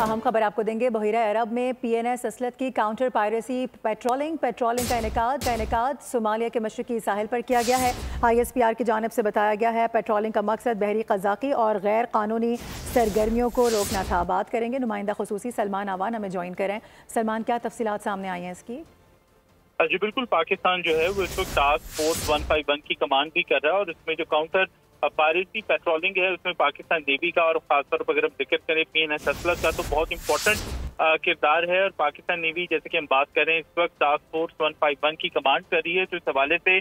अहम खबर आपको देंगे। बहीरा अरब में PNS असलत की काउंटर पायरेसी पेट्रोलिंग का इनेकाद सोमालिया के मशरकी साहिल पर किया गया है। ISPR की जानिब से बताया गया है पेट्रोलिंग का मकसद बहरी कज़ाकी और गैर कानूनी सरगर्मियों को रोकना था। बात करेंगे नुमाइंदा खुसूसी सलमान अवान हमें ज्वाइन करें। सलमान, क्या तफसीलात सामने आई हैं इसकी? जी बिल्कुल, पाकिस्तान जो है वो इस वक्त टास्क फोर्स 151 की कमांड भी कर रहा है और इसमें जो काउंटर पायरेसी पेट्रोलिंग है उसमें पाकिस्तान नेवी का और खासतौर पर अगर हम जिक्र करें PNS असलत का तो बहुत इंपॉर्टेंट किरदार है। और पाकिस्तान नेवी जैसे कि हम बात करें इस वक्त टास्क फोर्स 151 की कमांड कर रही है। तो इस हवाले से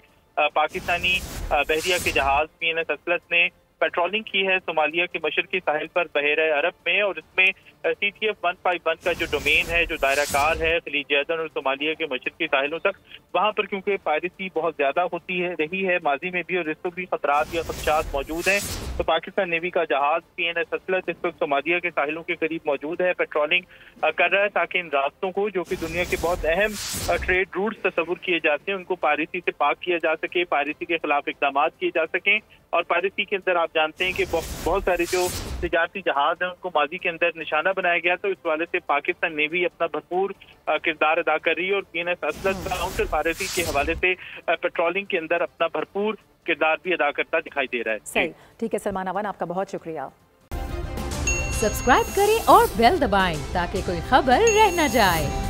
पाकिस्तानी बहरिया के जहाज PNS असलत ने पेट्रोलिंग की है सोमालिया के मशरकी साहिल पर बहरा अरब में। और इसमें CTF 151 का जो डोमेन है, जो दायराकार है खलीज एदन और सोमालिया के मशरकी साहिलों तक, वहाँ पर क्योंकि पायरेसी बहुत ज्यादा होती है रही है माजी में भी और इस वक्त भी खतरात या खदशात मौजूद हैं। तो पाकिस्तान नेवी का जहाज PNS असलत इस वक्त सोमालिया के साहिलों के करीब मौजूद है, पेट्रोलिंग कर रहा है ताकि इन रास्तों को जो कि दुनिया के बहुत अहम ट्रेड रूट्स तस्वुर किए जाते हैं उनको पायरेसी से पाक किया जा सके, पायरेसी के खिलाफ इकदाम किए जा सकें। और पायरेसी के अंदर आप जानते हैं कि बहुत सारे जो तिजारती जहाज हैं उनको माजी के अंदर निशाना बनाया गया। तो इस वाले से पाकिस्तान नेवी अपना भरपूर किरदार अदा कर रही है और PNS असलत काउंटर पायरेसी के हवाले से पेट्रोलिंग के अंदर अपना भरपूर किरदार भी अदा करता दिखाई दे रहा है। सही, ठीक है सलमान अवान, आपका बहुत शुक्रिया। सब्सक्राइब करें और बेल दबाएं ताकि कोई खबर रह न जाए।